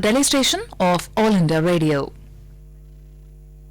Delhi station of All India Radio.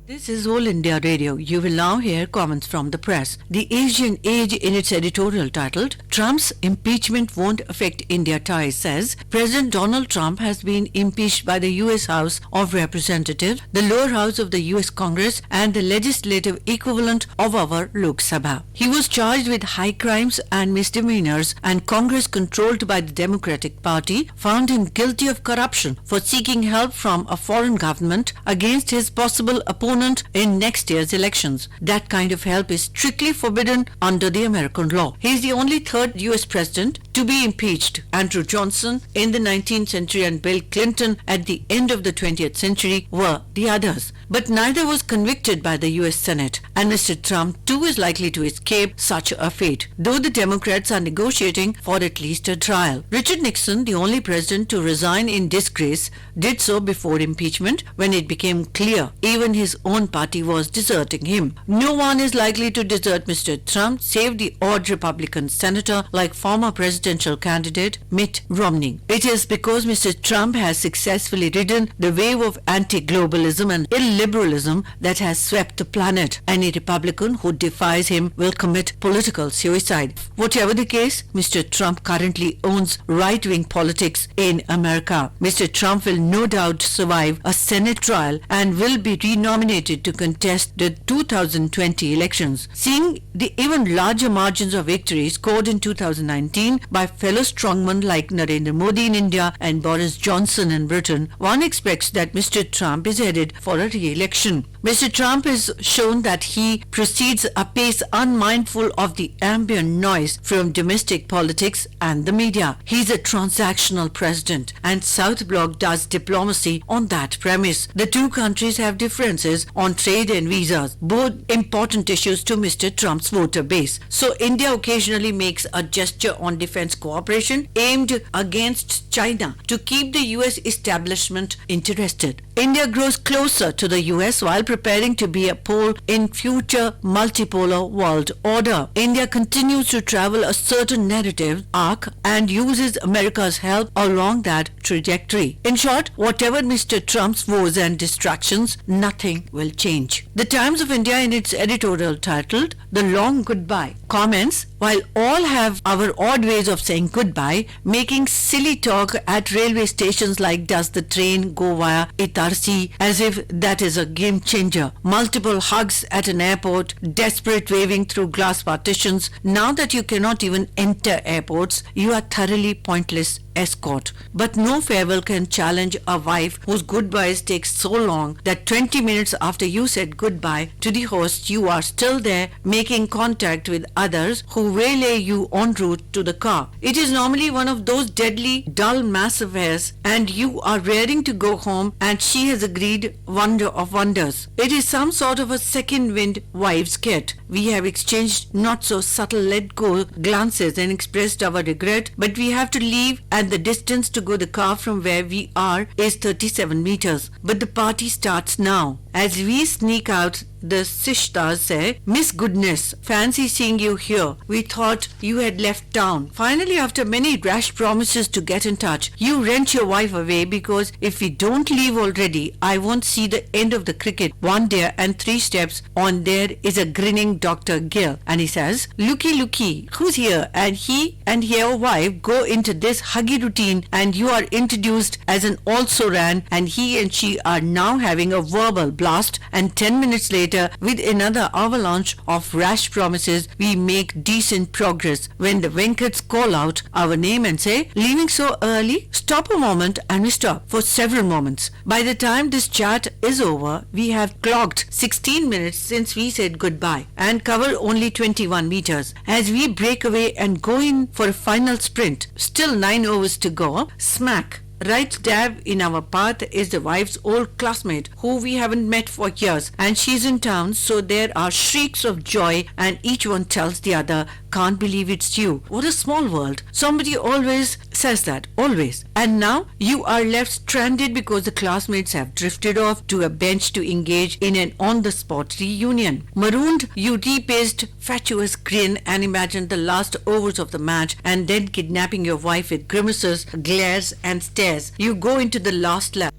This is All India Radio. You will now hear comments from the press. The Asian Age, in its editorial titled, Trump's impeachment won't affect India ties, says President Donald Trump has been impeached by the U.S. House of Representatives, the lower house of the U.S. Congress, and the legislative equivalent of our Lok Sabha. He was charged with high crimes and misdemeanors, and Congress, controlled by the Democratic Party, found him guilty of corruption for seeking help from a foreign government against his possible opponent in next year's elections. That kind of help is strictly forbidden under the American law. He is the only third U.S. president to be impeached. Andrew Johnson in the 19th century and Bill Clinton at the end of the 20th century were the others. But neither was convicted by the U.S. Senate, and Mr. Trump too is likely to escape such a fate, though the Democrats are negotiating for at least a trial. Richard Nixon, the only president to resign in disgrace, did so before impeachment when it became clear even his own party was deserting him. No one is likely to desert Mr. Trump save the odd Republican senator like former presidential candidate Mitt Romney. It is because Mr. Trump has successfully ridden the wave of anti-globalism and illiberalism that has swept the planet. Any Republican who defies him will commit political suicide. Whatever the case, Mr. Trump currently owns right-wing politics in America. Mr. Trump will no doubt survive a Senate trial and will be renominated to contest the 2020 elections. Seeing the even larger margins of victory scored in 2019 by fellow strongmen like Narendra Modi in India and Boris Johnson in Britain, one expects that Mr. Trump is headed for a re-election. Mr. Trump has shown that he proceeds apace unmindful of the ambient noise from domestic politics and the media. He's a transactional president, and South Bloc does diplomacy on that premise. The two countries have differences on trade and visas, both important issues to Mr. Trump's voter base. So India occasionally makes a gesture on defense cooperation aimed against China to keep the US establishment interested. India grows closer to the US while preparing to be a pole in future multipolar world order. India continues to travel a certain narrative arc and uses America's help along that trajectory. In short, whatever Mr. Trump's woes and distractions, nothing will change. The Times of India, in its editorial titled The Long Goodbye, comments, while all have our odd ways of saying goodbye, making silly talk at railway stations like does the train go via Itarsi, as if that is a game changer, multiple hugs at an airport, desperate waving through glass partitions. Now that you cannot even enter airports, you are thoroughly pointless escort. But no farewell can challenge a wife whose goodbyes take so long that 20 minutes after you said goodbye to the host, you are still there making contact with others who waylay you en route to the car. It is normally one of those deadly, dull mass affairs, and you are raring to go home, and she has agreed, wonder of wonders. It is some sort of a second wind wives get. We have exchanged not so subtle let go glances and expressed our regret, but we have to leave, and the distance to go the car from where we are is 37 meters. But the party starts now. As we sneak out, the Sishtas say, Miss Goodness, fancy seeing you here. We thought you had left town. Finally, after many rash promises to get in touch, you wrench your wife away because if we don't leave already, I won't see the end of the cricket. One day and 3 steps on there is a grinning Dr. Gill, and he says, looky, who's here? And he and your wife go into this huggy routine, and you are introduced as an also-ran, and he and she are now having a verbal blast, and 10 minutes later, with another avalanche of rash promises, we make decent progress when the Venkats call out our name and say, leaving so early? Stop a moment, and we stop for several moments. By the time this chat is over, we have clocked 16 minutes since we said goodbye and cover only 21 meters. As we break away and go in for a final sprint, still 9 overs to go, smack right dab in our path is the wife's old classmate who we haven't met for years, and she's in town, so there are shrieks of joy and each one tells the other, can't believe it's you. What a small world. Somebody always says that, always. And now you are left stranded because the classmates have drifted off to a bench to engage in an on-the-spot reunion. Marooned, you repaced fatuous grin and imagined the last overs of the match and then kidnapping your wife with grimaces, glares and stares. You go into the last lap